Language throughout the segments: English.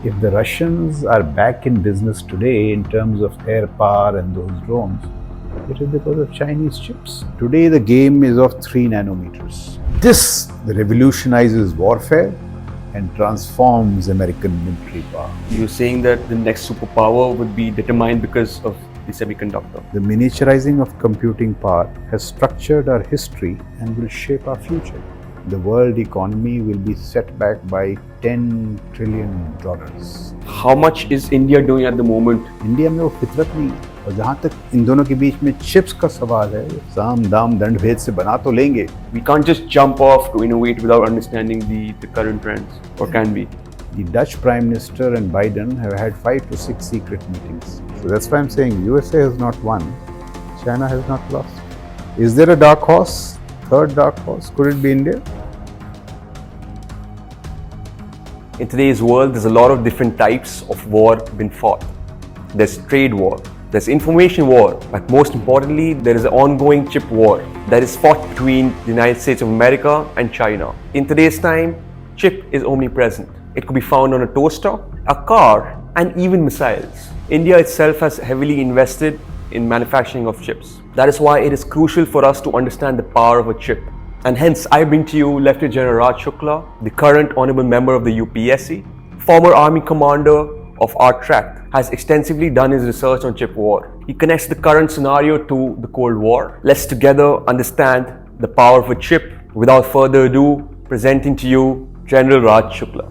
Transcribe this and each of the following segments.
If the Russians are back in business today in terms of air power and those drones, it is because of Chinese chips. Today the game is of 3 nanometers. This revolutionizes warfare and transforms American military power. You're saying that the next superpower would be determined because of the semiconductor. The miniaturizing of computing power has structured our history and will shape our future. The world economy will be set back by $10 trillion. How much is India doing at the moment? India में वो फितरत नहीं है और जहाँ तक इन दोनों के बीच में चिप्स का सवाल है साम दाम दंड भेद से बना तो लेंगे. We can't just jump off to innovate without understanding the current trends, or can we? The Dutch Prime Minister and Biden have had 5 to 6 secret meetings. So that's why I'm saying USA has not won, China has not lost. Is there a dark horse? Third dark horse? Could it be India? In today's world, there's a lot of different types of war being fought. There's trade war, there's information war, but most importantly, there is an ongoing chip war that is fought between the United States of America and China. In today's time, chip is omnipresent. It could be found on a toaster, a car, and even missiles. India itself has heavily invested in manufacturing of chips. That is why it is crucial for us to understand the power of a chip. And hence, I bring to you Lieutenant General Raj Shukla, the current honorable member of the UPSC, former army commander of our tract, has extensively done his research on chip war. He connects the current scenario to the Cold War. Let's together understand the power of a chip. Without further ado, presenting to you General Raj Shukla.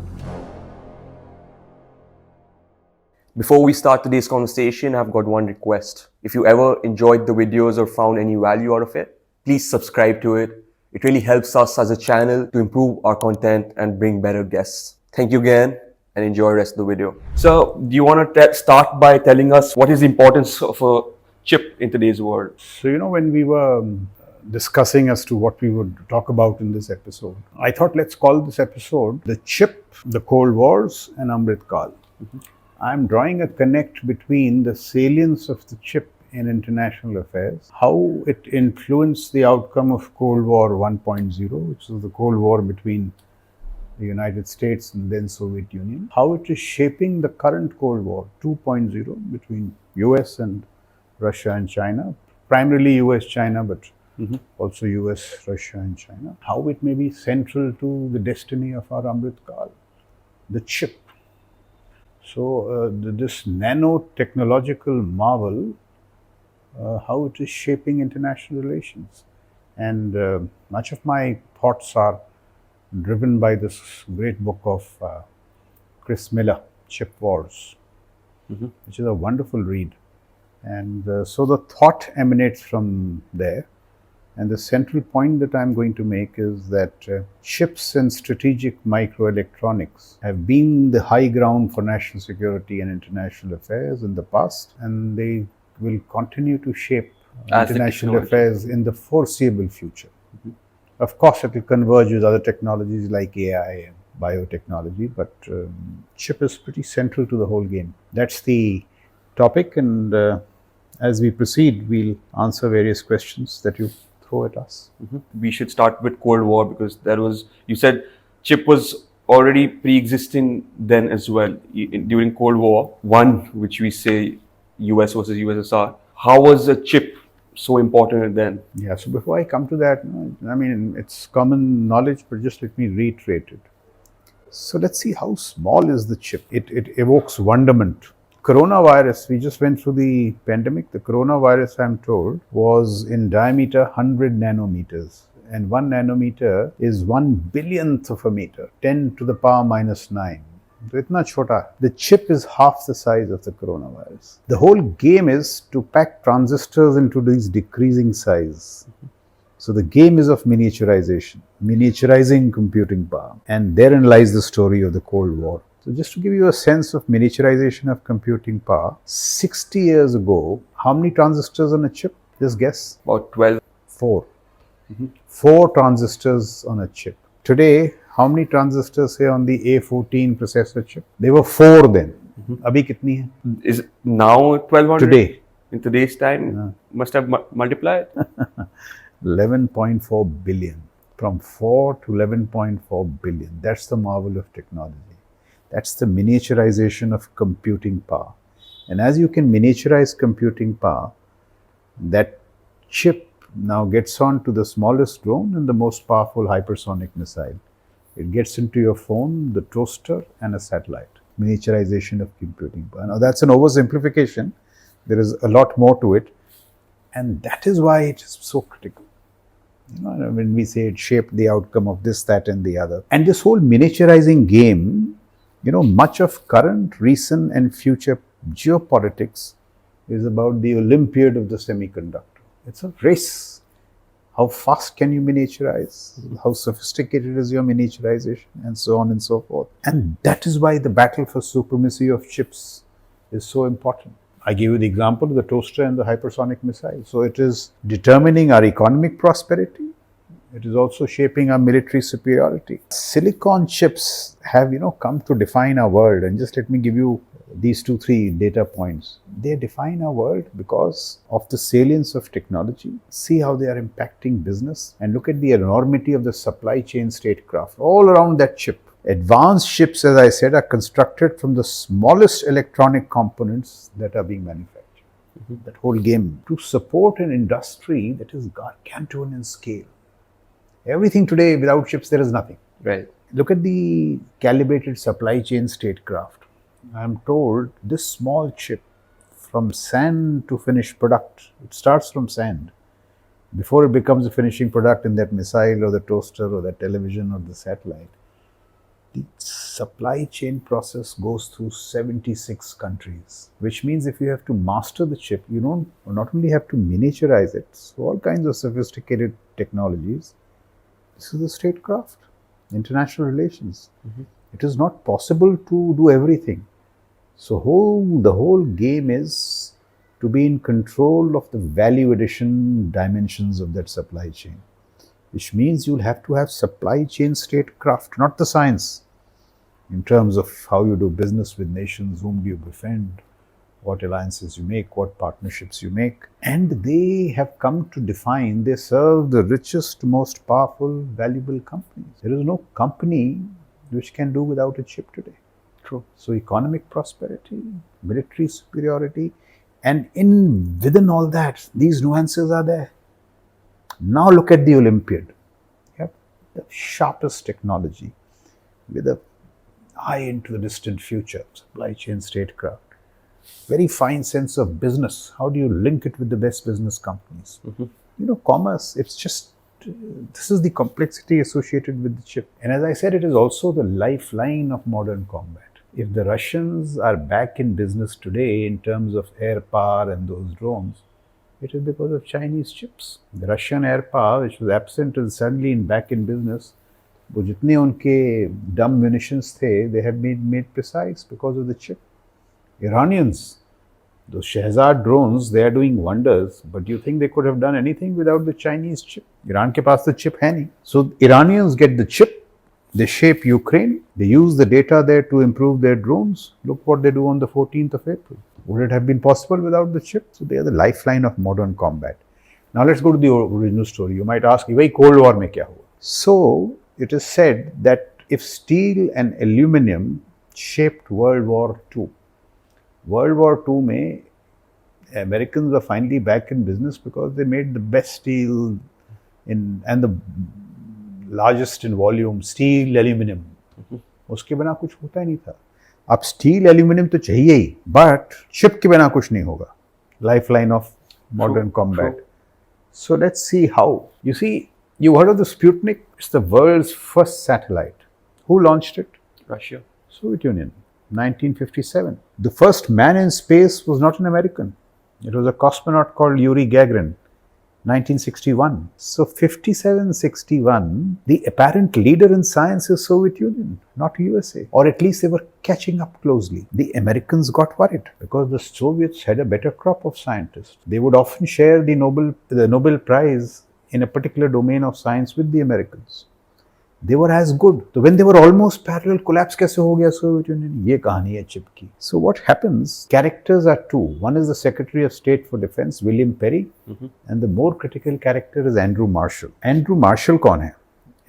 Before we start today's conversation, I've got one request. If you ever enjoyed the videos or found any value out of it, please subscribe to it. It really helps us as a channel to improve our content and bring better guests. Thank you again and enjoy the rest of the video. So, do you want to start by telling us what is the importance of a chip in today's world? So, when we were discussing as to what we would talk about in this episode, I thought let's call this episode The Chip, the Cold Wars and Amritkal. I'm drawing a connect between the salience of the chip in international affairs, how it influenced the outcome of Cold War 1.0, which is the Cold War between the United States and then Soviet Union, how it is shaping the current Cold War 2.0 between US and Russia and China, primarily US-China, but also US, Russia and China, how it may be central to the destiny of our Amritkal, the chip. So this nanotechnological marvel, how it is shaping international relations. And much of my thoughts are driven by this great book of Chris Miller, Chip Wars, which is a wonderful read. And so the thought emanates from there. And the central point that I'm going to make is that chips and strategic microelectronics have been the high ground for national security and international affairs in the past, and they will continue to shape international affairs in the foreseeable future. Of course, it will converge with other technologies like AI and biotechnology, but chip is pretty central to the whole game. That's the topic, and as we proceed, we'll answer various questions that you throw at us. We should start with Cold War because there was, you said chip was already pre-existing then as well during Cold War 1, which we say US versus USSR. How was a chip so important then? Yeah, so before I come to that, I mean, it's common knowledge, but just let me reiterate it. So let's see how small is the chip. It evokes wonderment. Coronavirus, we just went through the pandemic. The coronavirus, I'm told, was in diameter 100 nanometers. And 1 nanometer is 1 billionth of a meter, 10 to the power minus 9. So itna chota. The chip is half the size of the coronavirus. The whole game is to pack transistors into these decreasing size. So the game is of miniaturization, miniaturizing computing power. And therein lies the story of the Cold War. So just to give you a sense of miniaturization of computing power, 60 years ago, how many transistors on a chip? Just guess. About 12. 4. 4 transistors on a chip. Today, how many transistors say on the A14 processor chip? They were 4 then. Abhi kitni hai? Is it now 1200? Today. In today's time, must have multiplied? 11.4 billion. From 4 to 11.4 billion. That's the marvel of technology. That's the miniaturization of computing power. And as you can miniaturize computing power, that chip now gets on to the smallest drone and the most powerful hypersonic missile. It gets into your phone, the toaster, and a satellite. Miniaturization of computing power. Now that's an oversimplification. There is a lot more to it. And that is why it is so critical. When we say it shaped the outcome of this, that, and the other. And this whole miniaturizing game, much of current, recent, and future geopolitics is about the Olympiad of the semiconductor. It's a race. How fast can you miniaturize? How sophisticated is your miniaturization? And so on and so forth. And that is why the battle for supremacy of chips is so important. I gave you the example of the toaster and the hypersonic missile. So it is determining our economic prosperity. It is also shaping our military superiority. Silicon chips have, come to define our world. And just let me give you these 2-3 data points. They define our world because of the salience of technology. See how they are impacting business. And look at the enormity of the supply chain statecraft all around that chip. Advanced chips, as I said, are constructed from the smallest electronic components that are being manufactured. That whole game. To support an industry that is gargantuan in scale. Everything today, without chips, there is nothing. Right. Look at the calibrated supply chain statecraft. I am told this small chip, from sand to finished product, it starts from sand. Before it becomes a finishing product in that missile or the toaster or the television or the satellite, the supply chain process goes through 76 countries, which means if you have to master the chip, you don't not only have to miniaturize it, so all kinds of sophisticated technologies. This is the statecraft, international relations. It is not possible to do everything. So the whole game is to be in control of the value addition dimensions of that supply chain, which means you'll have to have supply chain statecraft, not the science, in terms of how you do business with nations, whom do you befriend, what alliances you make, what partnerships you make. And they have come to define, they serve the richest, most powerful, valuable companies. There is no company which can do without a chip today. True. So economic prosperity, military superiority, and within all that, these nuances are there. Now look at the Olympiad. You have the sharpest technology with a eye into the distant future, supply chain statecraft. Very fine sense of business. How do you link it with the best business companies? Commerce, it's just, this is the complexity associated with the chip. And as I said, it is also the lifeline of modern combat. If the Russians are back in business today in terms of air power and those drones, it is because of Chinese chips. The Russian air power, which was absent, is suddenly back in business. वो जितने उनके dumb munitions थे, they have been made precise because of the chip. Iranians, those Shahzad drones, they are doing wonders, but do you think they could have done anything without the Chinese chip? Iran के पास तो chip है नहीं. So Iranians get the chip, they shape Ukraine, they use the data there to improve their drones. Look what they do on the 14th of April. Would it have been possible without the chip? So they are the lifeline of modern combat. Now let's go to the original story. You might ask, भाई Cold War में क्या हुआ? So it is said that if steel and aluminum shaped World War II, World War II में Americans were finally back in business because they made the best steel and the largest in volume, steel, aluminum. उसके बिना कुछ होता ही नहीं था. अब steel aluminium तो चाहिए ही, बट चिप के बिना कुछ नहीं होगा. Lifeline of modern combat. So let's see how. You see, you heard of the Sputnik? It's the world's first satellite. Who launched it? Russia. Soviet Union, 1957. The first man in space was not an American. It was a cosmonaut called Yuri Gagarin, 1961. So 57-61, the apparent leader in science is Soviet Union, not USA. Or at least they were catching up closely. The Americans got worried because the Soviets had a better crop of scientists. They would often share the Nobel Prize in a particular domain of science with the Americans. They were as good. So when they were almost parallel, collapse कैसे हो गया Soviet Union? ये कहानी है chip की. So what happens? Characters are two. One is the Secretary of State for Defense, William Perry, and the more critical character is Andrew Marshall. Andrew Marshall कौन है?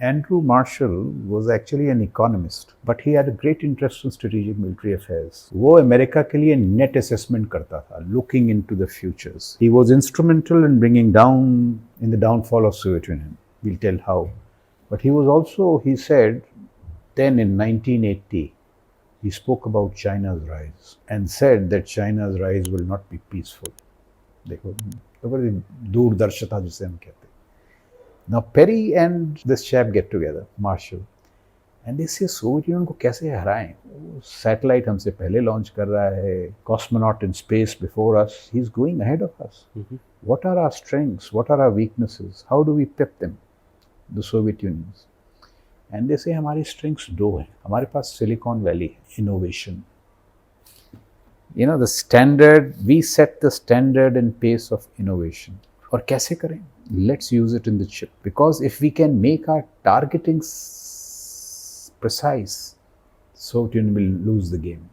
Andrew Marshall was actually an economist, but he had a great interest in strategic military affairs. वो America के लिए net assessment करता था, looking into the futures. He was instrumental in bringing down in the downfall of Soviet Union. We'll tell how. But he was also, he said, then in 1980, he spoke about China's rise and said that China's rise will not be peaceful. देखो, तो बड़ी दूरदर्शिता जिसे हम कहते हैं. Now Perry and this chap get together, Marshall, and they say Soviet Union को कैसे हराएं? Satellite हमसे पहले launch कर रहा है, cosmonaut in space before us, he's going ahead of us. What are our strengths? What are our weaknesses? How do we pep them? The Soviet Unions. And they say हमारी strengths दो हैं. हमारे पास Silicon Valley है, innovation. You know, the standard, we set the standard and pace of innovation. और कैसे करें? Let's use it in the chip. Because if we can make our targeting precise, Soviet Union will lose the game.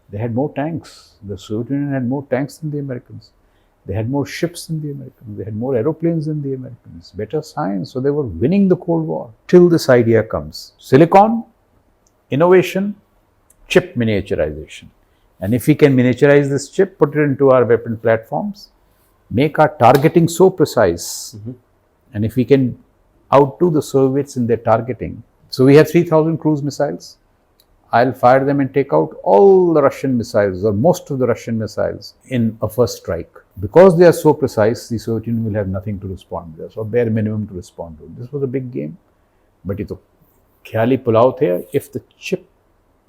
They had more tanks. The Soviet Union had more tanks than the Americans. They had more ships than the Americans. They had more aeroplanes than the Americans. Better science. So they were winning the Cold War. Till this idea comes. Silicon, innovation, chip miniaturization. And if we can miniaturize this chip, put it into our weapon platforms, make our targeting so precise, and if we can outdo the Soviets in their targeting. So we have 3,000 cruise missiles. I'll fire them and take out all the Russian missiles or most of the Russian missiles in a first strike. Because they are so precise, the Soviet Union will have nothing to respond to, or bare minimum to respond to. This was a big game, but it was ख्याली पुलाव थे if the chip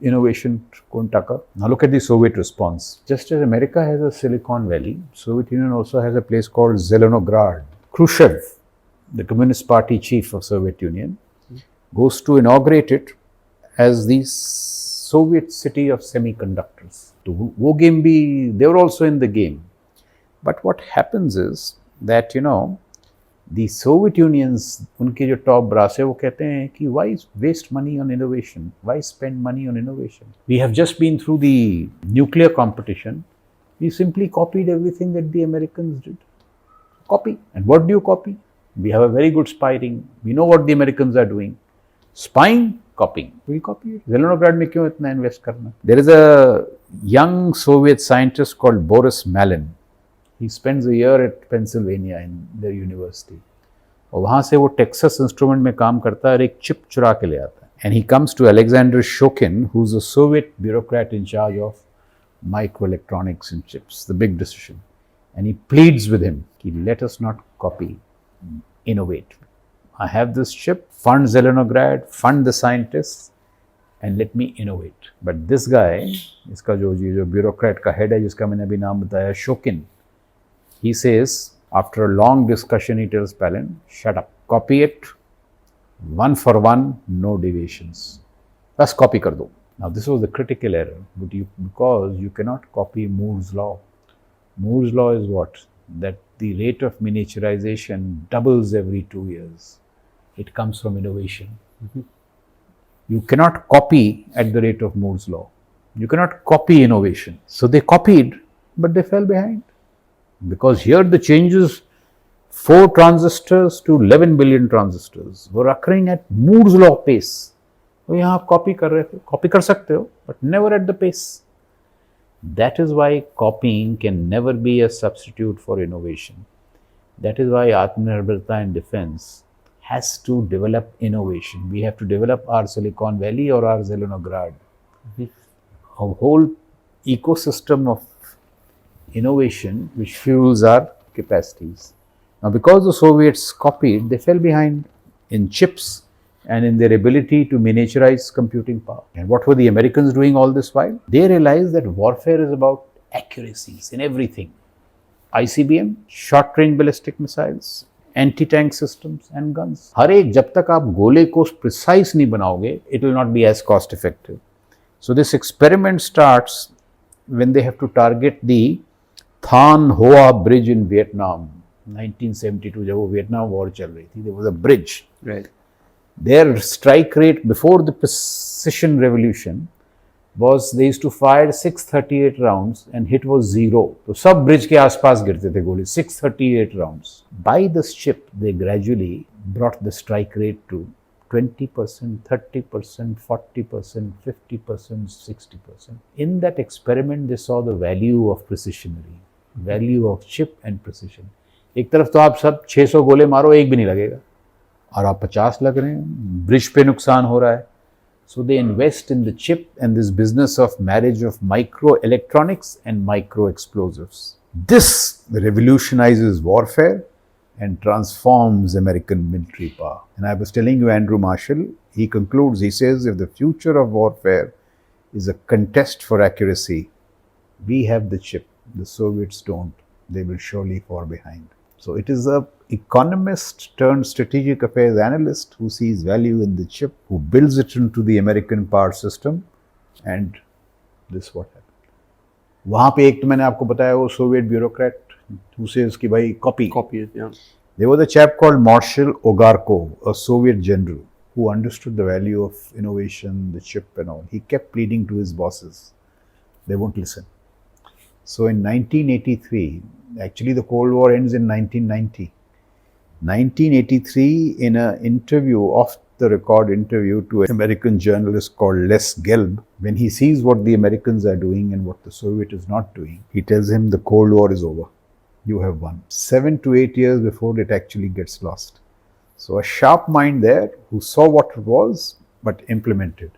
innovation couldn't occur. Now look at the Soviet response. Just as America has a Silicon Valley, Soviet Union also has a place called Zelenograd. Khrushchev, the Communist Party chief of Soviet Union, goes to inaugurate it as the Soviet city of semiconductors. To wo game bhi, they were also in the game. But what happens is that, you know, the Soviet Union's, उनके जो top brass है वो कहते हैं कि why waste money on innovation? Why spend money on innovation? We have just been through the nuclear competition. We simply copied everything that the Americans did. Copy. And what do you copy? We have a very good spy ring. We know what the Americans are doing. Spying, copying. We copy it. Zelenograd में क्यों इतना invest करना? There is a young Soviet scientist called Boris Malin. He spends a year at Pennsylvania in their university. और वहाँ से वो Texas instrument में काम करता है और एक चिप चुरा के ले आता है. And he comes to Alexander Shokin, who's a Soviet bureaucrat in charge of microelectronics and chips, the big decision. And he pleads with him, let us not copy, innovate. I have this chip, fund Zelenograd, fund the scientists, and let me innovate. But this guy, इसका जो bureaucrat का head है जिसका मैंने अभी नाम बताया, Shokin, he says, after a long discussion, he tells Palin, shut up, copy it, one for one, no deviations. बस copy कर दो. Now this was the critical error, but because you cannot copy Moore's law. Moore's law is what? That the rate of miniaturization doubles every 2 years. It comes from innovation. You cannot copy at the rate of Moore's law. You cannot copy innovation. So they copied, but they fell behind. Because here the changes 4 transistors to 11 billion transistors were occurring at Moore's law pace. तो यहाँ आप copy कर रहे थे, copy कर सकते हो, but never at the pace. That is why copying can never be a substitute for innovation. That is why Atmanirbharta in defense has to develop innovation. We have to develop our Silicon Valley or our Zelenograd. A whole ecosystem of innovation which fuels our capacities. Now because the Soviets copied, they fell behind in chips and in their ability to miniaturize computing power. And what were the Americans doing all this while? They realized that warfare is about accuracies in everything. ICBM, short-range ballistic missiles, anti-tank systems and guns. हर एक जब तक आप गोले को precise नहीं बनाओगे, it will not be as cost effective. So this experiment starts when they have to target the Than Hoa bridge in Vietnam, 1972, जब वो Vietnam war चल रही थी, there was a bridge. Right. Their strike rate before the precision revolution was they used to fire 638 rounds and hit was 0. तो सब bridge के आसपास गिरते थे गोले, 638 rounds. By this chip, they gradually brought the strike rate to 20%, 30%, 40%, 50%, 60%. In that experiment, they saw the value of precisionary, value of chip and precision. एक तरफ तो आप सब 600 गोले मारो एक भी नहीं लगेगा और आप 50 लग रहे हैं, ब्रिज पे नुकसान हो रहा है. So they invest in the chip and this business of marriage of microelectronics and micro explosives. This revolutionizes warfare and transforms American military power. And I was telling you, Andrew Marshall, he concludes, he says, if the future of warfare is a contest for accuracy, we have the chip, the Soviets don't, they will surely fall behind. So it is a economist turned strategic affairs analyst who sees value in the chip, who builds it into the American power system, and this what happened. वहाँ पे एक तो मैंने आपको बताया वो Soviet bureaucrat who says कि भाई copy it, yeah. There was a chap called Marshal Ogarkov, a Soviet general who understood the value of innovation, the chip and all. He kept pleading to his bosses. They won't listen. So in 1983, actually the Cold War ends in 1990. 1983, in an interview, off the record interview to an American journalist called Les Gelb, when he sees what the Americans are doing and what the Soviet is not doing, he tells him the Cold War is over. You have won. 7 to 8 years before it actually gets lost. So a sharp mind there who saw what it was but implemented.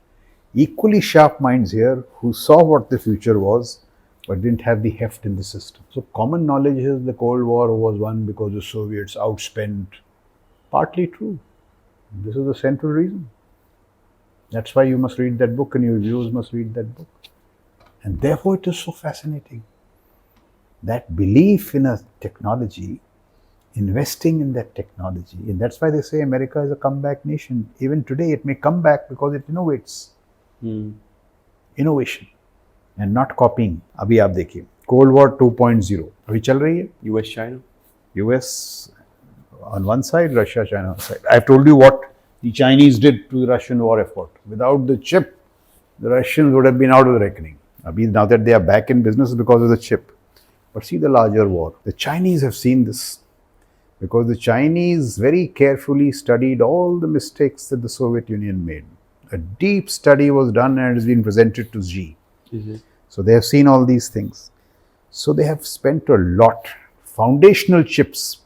Equally sharp minds here who saw what the future was but didn't have the heft in the system. So common knowledge is the Cold War was won because the Soviets outspent. Partly true. This is the central reason. That's why you must read that book and your viewers must read that book. And therefore it is so fascinating. That belief in a technology, investing in that technology, and that's why they say America is a comeback nation. Even today it may come back because it innovates. Innovation. And not copying. अभी आप देखिए Cold War 2.0 अभी चल रही है. US China. US on one side, Russia China on the side. I've told you what the Chinese did to the Russian war effort. Without the chip, the Russians would have been out of the reckoning. Abhi, now that they are back in business because of the chip. But see the larger war. The Chinese have seen this because the Chinese very carefully studied all the mistakes that the Soviet Union made. A deep study was done and it has been presented to Xi. So they have seen all these things. So they have spent a lot. Foundational chips,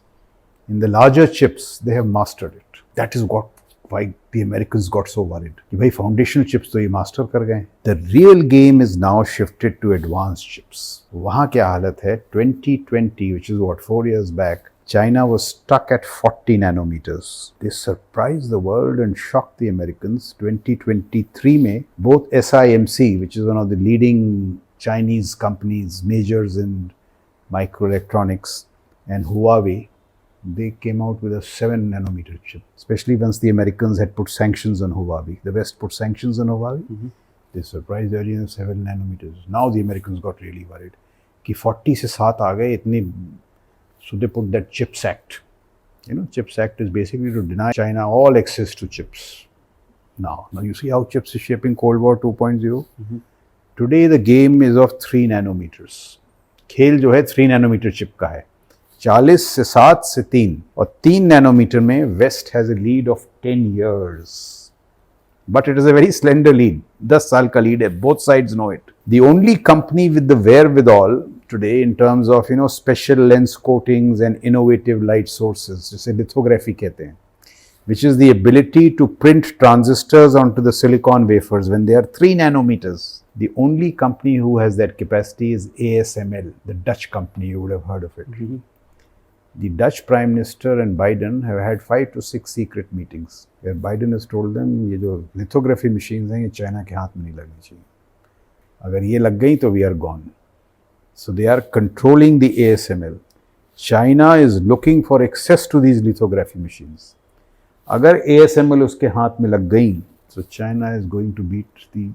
in the larger chips, they have mastered it. That is why the Americans got so worried. कि भाई foundational chips तो ये master कर गए. The real game is now shifted to advanced chips. वहाँ क्या हालत है? 2020, which is what, 4 years back, China was stuck at 40 nanometers. They surprised the world and shocked the Americans. 2023 में, both SIMC, which is one of the leading Chinese companies, majors in microelectronics, and Huawei, they came out with a 7 nanometer chip. Especially once the Americans had put sanctions on Huawei. The West put sanctions on Huawei. They surprised earlier 7 nanometers. Now the Americans got really worried. कि 40 से 7 आ गए इतनी. So they put that CHIPS Act. You know, CHIPS Act is basically to deny China all access to chips. Now you see how chips is shaping Cold War 2.0. Today the game is of 3 nanometers. खेल जो है 3 nanometer chip का है. 40 से 7 से 3 और 3 nanometer में West has a lead of 10 years. But it is a very slender lead. 10 साल का lead है. Both sides know it. The only company with the wherewithal today in terms of, you know, special lens coatings and innovative light sources, जिसे lithography कहते हैं, which is the ability to print transistors onto the silicon wafers when they are 3 nanometers. The only company who has that capacity is ASML, the Dutch company. You would have heard of it. The Dutch Prime Minister and Biden have had 5 to 6 secret meetings where Biden has told them ये जो lithography machines हैं ये China के हाथ में नहीं लगनी चाहिए. अगर ये लग गई तो we are gone. So they are controlling the ASML. China is looking for access to these lithography machines. अगर ASML उसके हाथ में लग गई, so China is going to beat the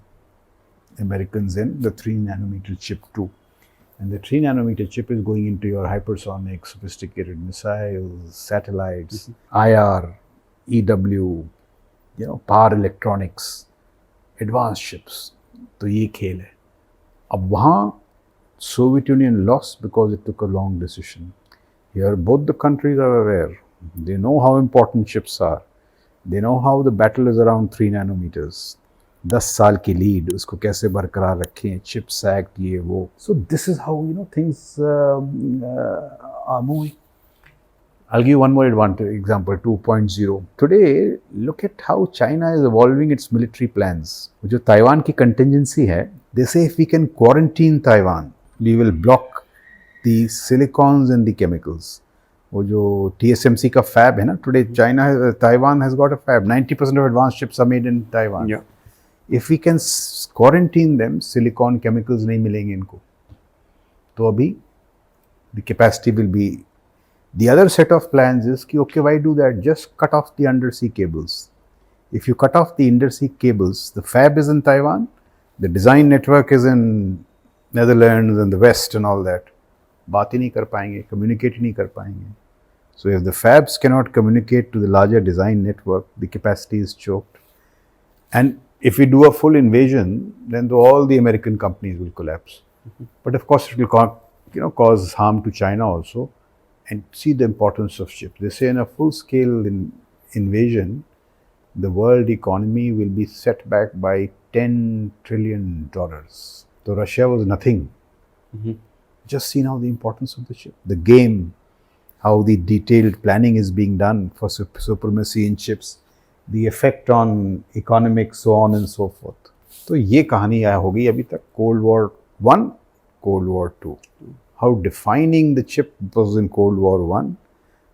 Americans in the 3 nanometer chip too. And the 3 nanometer chip is going into your hypersonic, sophisticated missiles, satellites, IR, EW, you know, power electronics, advanced chips. तो ये खेल है. अब वहाँ Soviet Union lost because it took a long decision. Here both the countries are aware. They know how important chips are. They know how the battle is around 3 nanometers. 10 साल की lead उसको कैसे बरकरार रखें, चिप्स एक्ट ये वो. So this is how things are moving. I'll give you one more example, 2.0. Today, look at how China is evolving its military plans. जो Taiwan की contingency है, they say if we can quarantine Taiwan, we will block the silicons and the chemicals. वो जो TSMC का fab है ना, today Taiwan has got a fab. 90% of advanced chips are made in Taiwan. Yeah. If we can quarantine them, silicon chemicals नहीं मिलेंगे इनको. तो अभी the capacity will be. The other set of plans is कि okay, why do that? Just cut off the undersea cables. If you cut off the undersea cables, the fab is in Taiwan, the design network is in Netherlands and the West and all that. बात ही नहीं कर पाएंगे, communicate ही नहीं कर पाएंगे. So if the fabs cannot communicate to the larger design network, the capacity is choked. And if we do a full invasion, then all the American companies will collapse. But of course, it will cause harm to China also. And see the importance of chips. They say in a full-scale invasion, the world economy will be set back by $10 trillion. So Russia was nothing. Just see now the importance of the chip. The game, how the detailed planning is being done for supremacy in chips, the effect on economics, so on and so forth. तो ये कहानी हो गई अभी तक Cold War I, Cold War II. How defining the chip was in Cold War I,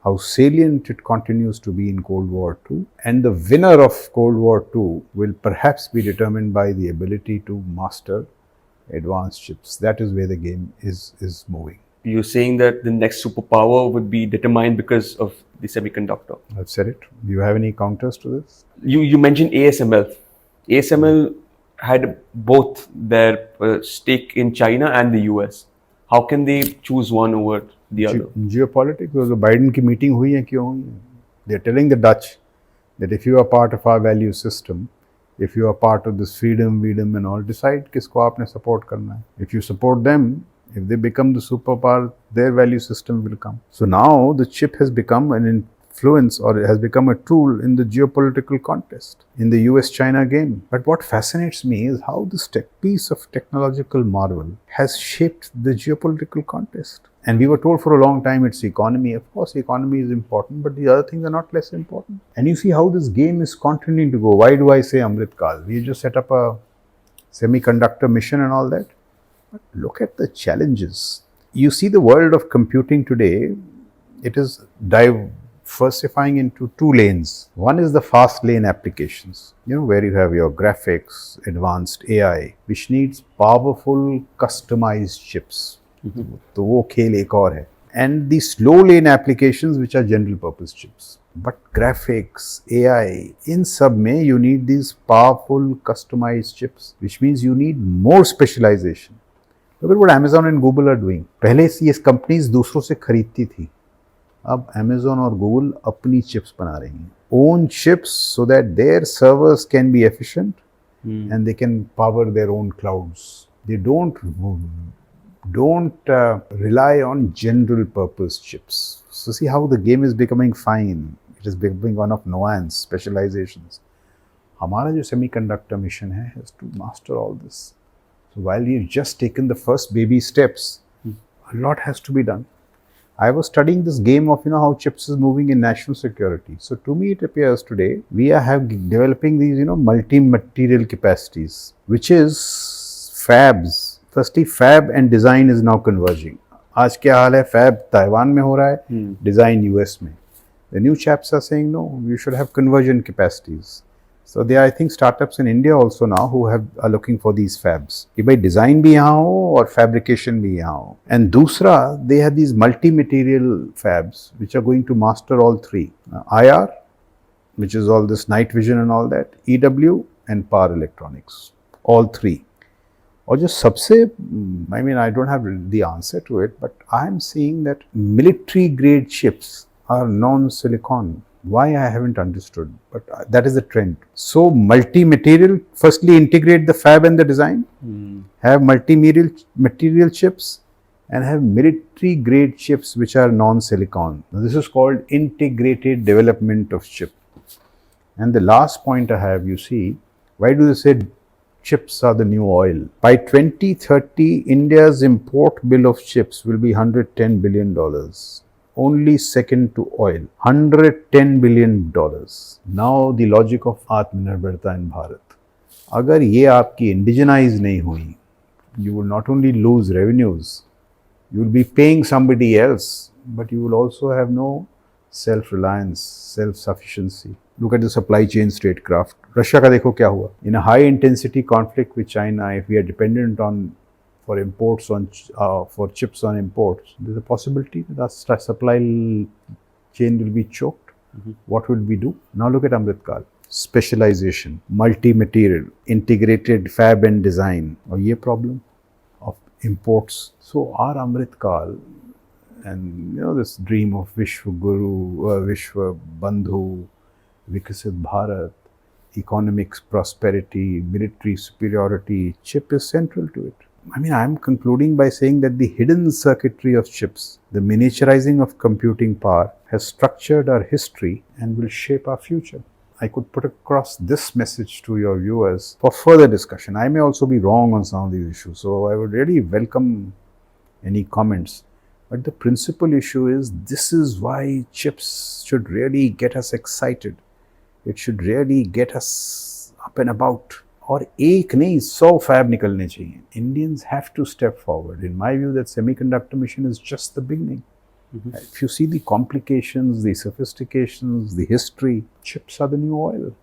how salient it continues to be in Cold War II, and the winner of Cold War II will perhaps be determined by the ability to master advanced chips. That is where the game is moving. You're saying that the next superpower would be determined because of the semiconductor. I've said it. Do you have any counters to this? You mentioned ASML. ASML had both their stake in China and the US. How can they choose one over the other? Geopolitics. Joe Biden की meeting हुई है क्यों हुई है? They are telling the Dutch that if you are part of our value system, if you are part of this freedom and all, decide किसको आपने support करना है. If you support them, if they become the superpower, their value system will come. So now the chip has become an influence, or it has become a tool in the geopolitical contest, in the US-China game. But what fascinates me is how this piece of technological marvel has shaped the geopolitical contest. And we were told for a long time it's economy. Of course, economy is important, but the other things are not less important. And you see how this game is continuing to go. Why do I say Amritkal? We just set up a semiconductor mission and all that. But look at the challenges. You see the world of computing today, it is diversifying into two lanes. One is the fast lane applications, where you have your graphics, advanced AI, which needs powerful customized chips. तो वो खेल एक और है. And the slow lane applications, which are general purpose chips. But graphics, AI, in sub में you need these powerful customized chips, which means you need more specialization. Look at what Amazon and Google are doing. पहले ये companies दूसरों से खरीदती थी. अब Amazon और Google अपनी chips बना रही हैं. Own chips so that their servers can be efficient and they can power their own clouds. They don't rely on general purpose chips. So see how the game is becoming fine. It is becoming one of nuance, specializations. हमारा जो semiconductor mission है to master all this. So while we've just taken the first baby steps, a lot has to be done. I was studying this game of how chips is moving in national security. So to me it appears today we are developing these multi-material capacities, which is fabs. Firstly, fab and design is now converging. आज क्या हाल है? Fab Taiwan में हो रहा है, design US में. The new chaps are saying no, we should have conversion capacities. So there are, I think, startups in India also now who are looking for these fabs. कि भाई design भी यहाँ हो और fabrication भी यहाँ हो. And दूसरा, they have these multi-material fabs which are going to master all three. IR, which is all this night vision and all that, EW and power electronics. All three. और जो सबसे, I mean, I don't have the answer to it, but I am seeing that military grade chips are non-silicon. Why, I haven't understood, but that is the trend. So multi-material, firstly integrate the fab and the design, have multi-material chips, and have military grade chips which are non-silicon. This is called integrated development of chip. And the last point I have, you see, why do they say chips are the new oil? By 2030, India's import bill of chips will be $110 billion. Only second to oil. $110 billion. Now the logic of Atmanirbharta in Bharat. अगर ये आपकी indigenise नहीं हुई, you will not only lose revenues, you will be paying somebody else, but you will also have no self-reliance, self-sufficiency. Look at the supply chain statecraft. Russia का देखो क्या हुआ. In a high-intensity conflict with China, if we are dependent on for imports on for chips on imports, there's a possibility that our supply chain will be choked. What will we do? Now look at Amritkal. Specialization, multi-material, integrated fab and design. और ये problem of imports. So our Amritkal and this dream of Vishwa Guru, Vishwa Bandhu, Vikasit Bharat, economic prosperity, military superiority, chip is central to it. I mean, I am concluding by saying that the hidden circuitry of chips, the miniaturizing of computing power, has structured our history and will shape our future. I could put across this message to your viewers for further discussion. I may also be wrong on some of these issues, so I would really welcome any comments. But the principal issue is, this is why chips should really get us excited. It should really get us up and about. और एक नहीं 100 fab निकलने चाहिए. Indians have to step forward. In my view, that semiconductor mission is just the beginning. If you see the complications, the sophistications, the history, chips are the new oil.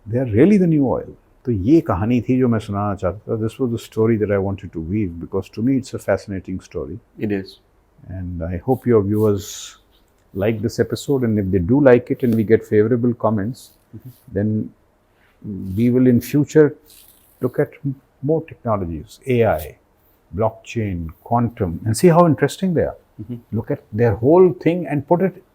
They are really the new oil. तो ये कहानी थी जो मैं सुनाना चाहता था. This was the story that I wanted to weave, because to me it's a fascinating story. It is. And I hope your viewers like this episode, and if they do like it and we get favorable comments, then we will in future look at more technologies, AI, blockchain, quantum, and see how interesting they are. Look at their whole thing and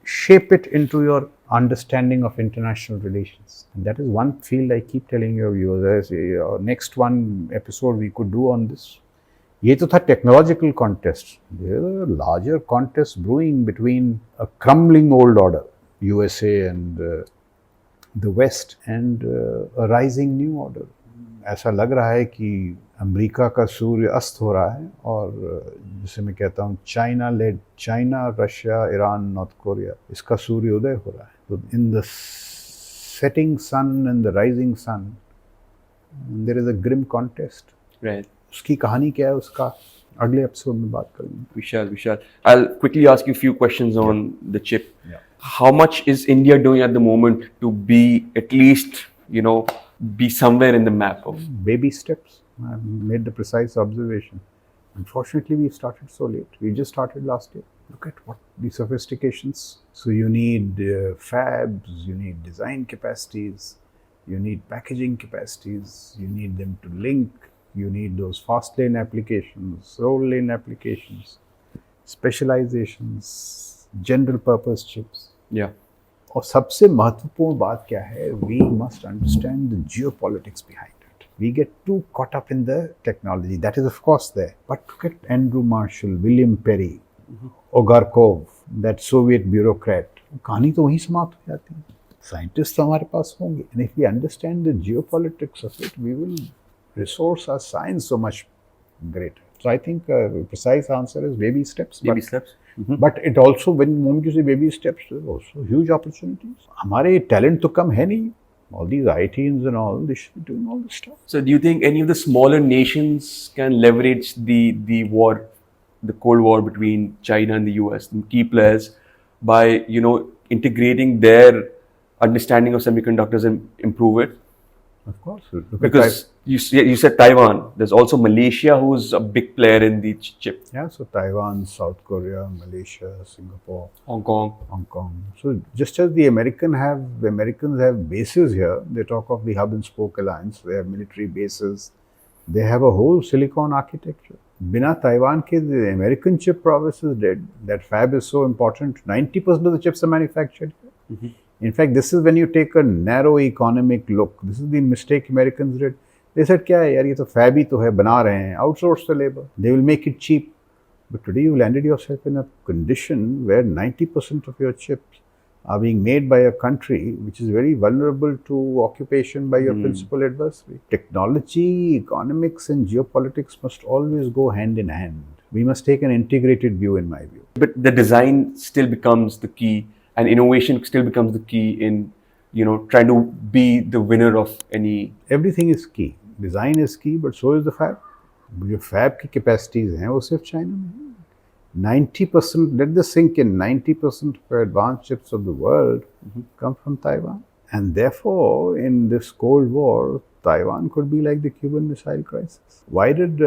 shape it into your understanding of international relations. And that is one field I keep telling your viewers. Next one episode we could do on this. ये तो था technological contest. There are a larger contest brewing between a crumbling old order, USA and the West, and a rising new order. ऐसा लग रहा है कि America का सूर्य अस्त हो रहा है, और जिसे मैं कहता हूँ China, Russia, Iran, North Korea, इसका सूर्य उदय हो रहा है. तो in the setting sun and the rising sun there is a grim contest. Right. उसकी कहानी क्या है, उसका अगले एपिसोड में बात करेंगे. Vishal, I'll quickly ask you a few questions on the chip. How much is India doing at the moment to be at least, be somewhere in the map of baby steps? I made the precise observation. Unfortunately, we started so late. We just started last year. Look at what the sophistications. So you need fabs, you need design capacities, you need packaging capacities, you need them to link, you need those fast lane applications, roll lane applications, specializations, general purpose chips. Yeah. और सबसे महत्वपूर्ण बात क्या है? We must understand the geopolitics behind it. We get too caught up in the technology. That is of course there. But look at Andrew Marshall, William Perry, Ogarkov, that Soviet bureaucrat. कहानी तो वहीं समाप्त हो जाती है. Scientists तो हमारे पास होंगे. And if we understand the geopolitics of it, we will resource our science so much greater. So I think the precise answer is baby steps. Baby steps. But it also, when moment you say baby steps, there are also huge opportunities. हमारे talent तो कम है नहीं. All these ITs and all, they should be doing all this stuff. So do you think any of the smaller nations can leverage the war, the Cold War between China and the US, the key players, by integrating their understanding of semiconductors and improve it? Of course. Because you said Taiwan. There's also Malaysia, who's a big player in the chip. Yeah, so Taiwan, South Korea, Malaysia, Singapore, Hong Kong. So just as the Americans have bases here, they talk of the hub and spoke alliance. They have military bases. They have a whole silicon architecture. बिना Taiwan के the American chip province is dead. That fab is so important. 90% of the chips are manufactured here. In fact, this is when you take a narrow economic look. This is the mistake Americans did. They said, क्या है यार, ये तो fab ही तो है, बना रहे हैं, outsource the labor. They will make it cheap. But today you landed yourself in a condition where 90% of your chips are being made by a country which is very vulnerable to occupation by your principal adversary. Technology, economics, and geopolitics must always go hand in hand. We must take an integrated view, in my view. But the design still becomes the key, and innovation still becomes the key in, trying to be the winner of any. Everything is key. Design is key, but so is the fab. जो fab की capacities हैं वो सिर्फ China में हैं. 90%, let this sink in, 90% of advanced chips of the world come from Taiwan. And therefore, in this Cold War, Taiwan could be like the Cuban Missile Crisis. Why did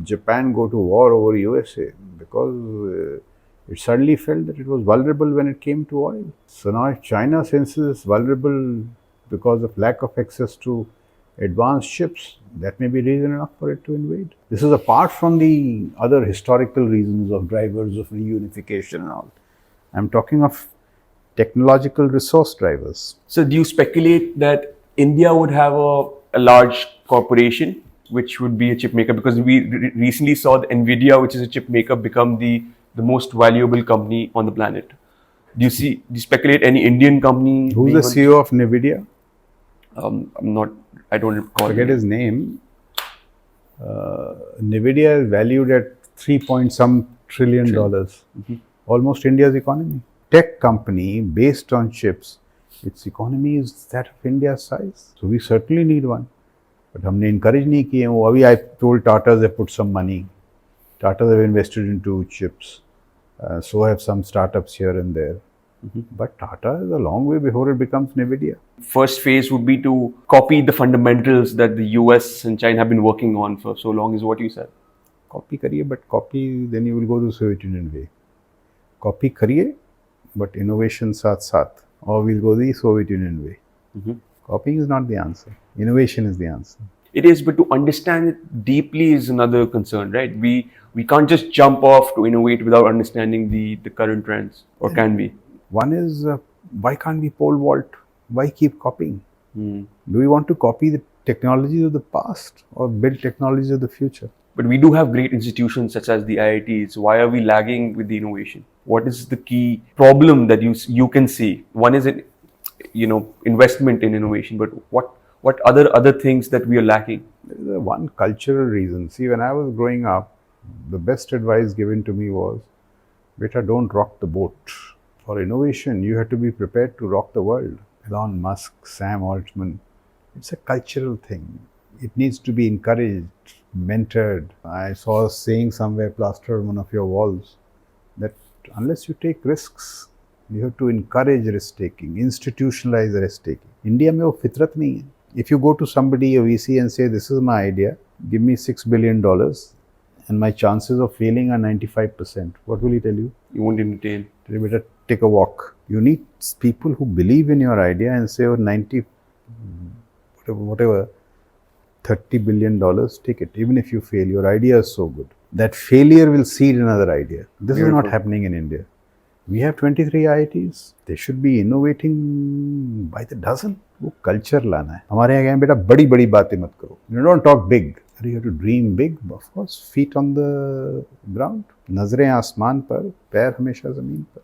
Japan go to war over USA? Because it suddenly felt that it was vulnerable when it came to oil. So now if China senses it's vulnerable because of lack of access to advanced chips, that may be reason enough for it to invade. This is apart from the other historical reasons of drivers of reunification and all. I'm talking of technological resource drivers. So do you speculate that India would have a large corporation which would be a chip maker? Because we recently saw the Nvidia, which is a chip maker, become the most valuable company on the planet. Do you speculate any Indian company? Who's the CEO of Nvidia? I don't recall. Forget his name. Nvidia is valued at $3 trillion. Almost India's economy. Tech company based on chips, its economy is that of India's size. So we certainly need one. But हमने encourage नहीं किए वो. अभी I told Tatas have put some money. Tatas have invested into chips. So have some startups here and there. But Tata is a long way before it becomes Nvidia. First phase would be to copy the fundamentals that the US and China have been working on for so long, is what you said. Copy kariye, but copy, then you will go the Soviet Union way. Copy kariye, but innovation saath, or we'll go the Soviet Union way. Copying is not the answer. Innovation is the answer. It is, but to understand it deeply is another concern, right? We can't just jump off to innovate without understanding the current trends, or can we? One is, why can't we pole vault? Why keep copying? Do we want to copy the technologies of the past or build technologies of the future? But we do have great institutions such as the IITs. Why are we lagging with the innovation? What is the key problem that you can see? One is, investment in innovation, but what other things that we are lacking? There is one cultural reason. See, when I was growing up, the best advice given to me was, beta, don't rock the boat. For innovation, you have to be prepared to rock the world. Elon Musk, Sam Altman, it's a cultural thing. It needs to be encouraged, mentored. I saw a saying somewhere plastered on one of your walls that unless you take risks, you have to encourage risk-taking, institutionalize risk-taking. India mein wo fitrat nahi hai. If you go to somebody, a VC, and say, this is my idea, give me $6 billion, and my chances of failing are 95%, what will he tell you? You won't entertain. You better take a walk. You need people who believe in your idea and say, oh, 90, whatever, $30 billion, take it. Even if you fail, your idea is so good. That failure will seed another idea. This is not happening in India. We have 23 IITs. They should be innovating by the dozen. वो culture लाना है. हमारे यहाँ बेटा बड़ी बड़ी बातें मत करो. You don't talk big. You have to dream big. Of course, feet on the ground. नजरें आसमान पर, पैर हमेशा ज़मीन पर.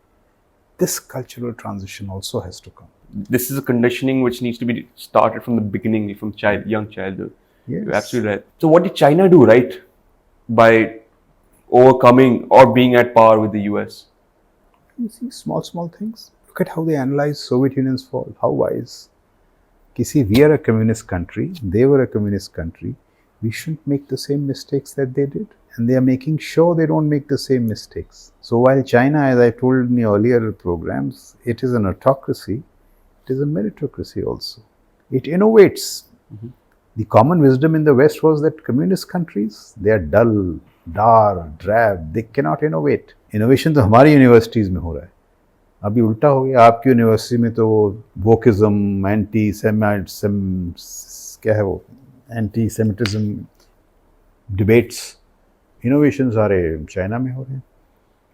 This cultural transition also has to come. This is a conditioning which needs to be started from the beginning, from young childhood. Yes. You're absolutely right. So what did China do right by overcoming or being at par with the US? You see small things. Look at how they analyze Soviet Union's fall. How wise. We are a communist country. They were a communist country. We shouldn't make the same mistakes that they did. And they are making sure they don't make the same mistakes. So while China, as I told in the earlier programs, it is an autocracy, it is a meritocracy also. It innovates. The common wisdom in the West was that communist countries, they are dull, dark, drab, they cannot innovate. Innovation तो हमारी universities में हो रहा है. अभी उल्टा हो गया. आपकी यूनिवर्सिटी में तो wokeism, anti Semitism debates, innovations सारे चाइना में हो रहे हैं.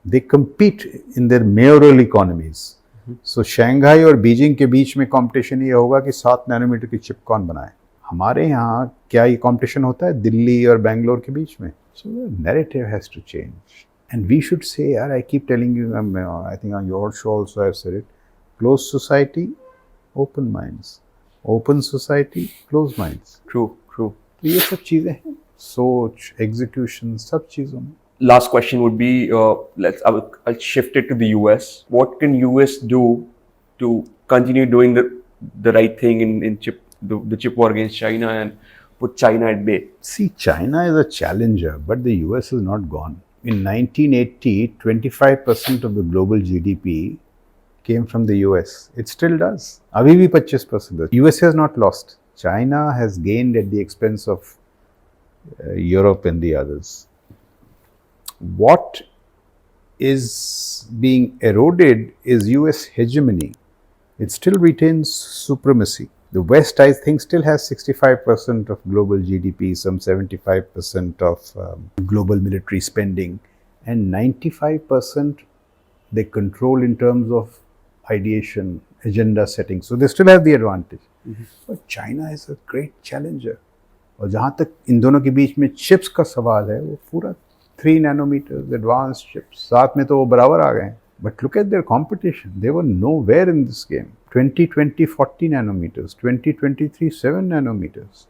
They compete in their mayoral economies. So Shanghai और बीजिंग के बीच में कंपटीशन ये होगा कि 7 नैनोमीटर की चिप कौन बनाए. हमारे यहाँ क्या ये कंपटीशन होता है दिल्ली और बेंगलोर के बीच में? So the narrative has to change. And we should say, I keep telling you, I think on your show also I've said it, Closed society, open minds. Open society, closed minds. True, true. तो ये सब चीज़ें हैं, सोच, execution, सब चीज़ों में. Last question would be, I'll shift it to the US. What can US do to continue doing the right thing in the chip war against China and put China at bay? See, China is a challenger, but the US is not gone. In 1980, 25% of the global GDP came from the US. It still does. Abhi bhi 25%. US has not lost. China has gained at the expense of Europe and the others. What is being eroded is US hegemony. It still retains supremacy. The West, I think, still has 65% of global GDP, some 75% of global military spending, and 95% they control in terms of ideation, agenda setting. So they still have the advantage. But China is a great challenger. और जहाँ तक इन दोनों के बीच में chips का सवाल है, वो पूरा 3 nanometers advanced chips, साथ में तो वो बराबर आ गए. But look at their competition. They were nowhere in this game. 2020 40 nanometers, 2023 7 nanometers.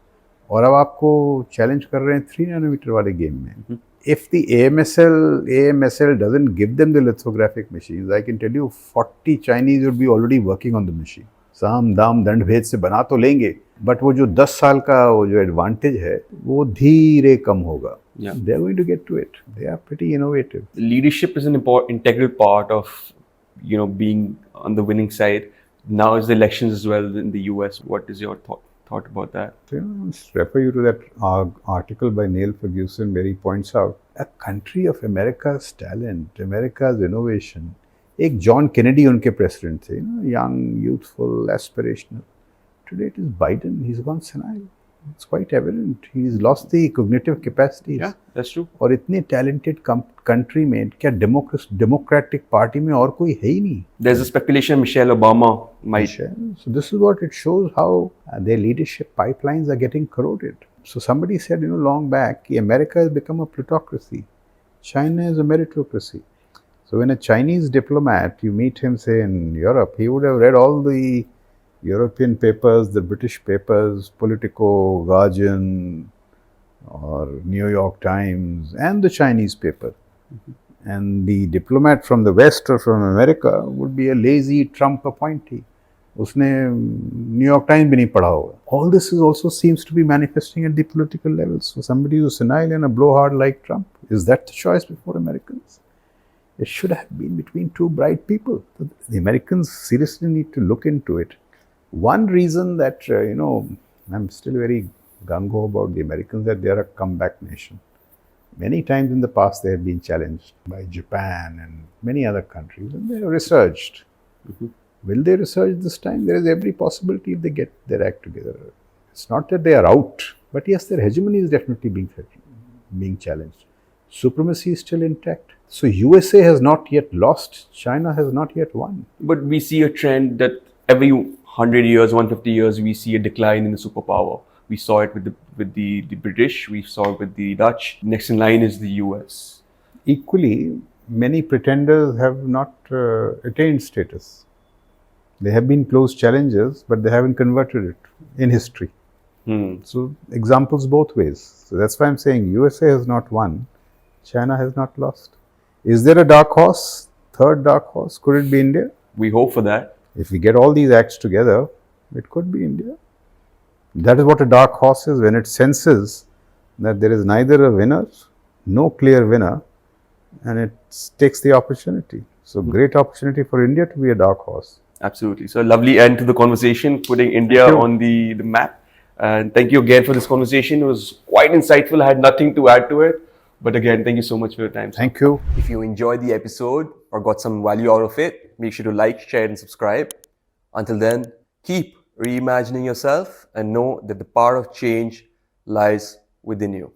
और अब आपको चैलेंज कर रहे हैं 3 nanometer वाले गेम में. If the AMSL doesn't give them the lithographic machines, I can tell you 40 Chinese would be already working on the machine. साम दाम दंड भेद से बना तो लेंगे, बट वो जो 10 साल का वो जो एडवांटेज है वो धीरे कम होगा. They are going to get to it. They are pretty innovative. Leadership is an integral part of being on the winning side. Now is the elections as well in the US. What is your thought about that? I'll refer you to that article by Neil Ferguson where he points out a country of America's talent, America's innovation. एक John Kennedy उनके president थे, young, youthful, aspirational. Today it is Biden. He's gone senile. It's quite evident. He's lost the cognitive capacities. Yeah, that's true. और इतने talented country में क्या democratic party में और कोई है ही नहीं. There's a speculation Michelle Obama might. So this is what it shows how their leadership pipelines are getting corroded. So somebody said, long back, America has become a plutocracy. China is a meritocracy. So when a Chinese diplomat, you meet him, say, in Europe, he would have read all the European papers, the British papers, Politico, Guardian, or New York Times, and the Chinese paper. And the diplomat from the West or from America would be a lazy Trump appointee. उसने New York Times भी नहीं पढ़ा होगा. All this is also seems to be manifesting at the political level. So somebody who's senile and a blowhard like Trump, is that the choice before Americans? It should have been between two bright people. The Americans seriously need to look into it. One reason that, I'm still very gung-ho about the Americans, that they are a comeback nation. Many times in the past they have been challenged by Japan and many other countries, and they have resurged. Will they resurge this time? There is every possibility if they get their act together. It's not that they are out, but yes, their hegemony is definitely being challenged. Supremacy is still intact. So USA has not yet lost, China has not yet won. But we see a trend that every 100 years, 150 years, we see a decline in the superpower. We saw it with the British, we saw it with the Dutch. Next in line is the US. Equally, many pretenders have not attained status. They have been close challengers, but they haven't converted it in history. So examples both ways. So that's why I'm saying USA has not won, China has not lost. Is there a dark horse? Third dark horse? Could it be India? We hope for that. If we get all these acts together, it could be India. That is what a dark horse is, when it senses that there is neither a winner, no clear winner, and it takes the opportunity. So great opportunity for India to be a dark horse. Absolutely. So a lovely end to the conversation, putting India on the map. And thank you again for this conversation. It was quite insightful. I had nothing to add to it. But again, thank you so much for your time. Thank you. If you enjoyed the episode or got some value out of it, make sure to like, share and subscribe. Until then, keep reimagining yourself and know that the power of change lies within you.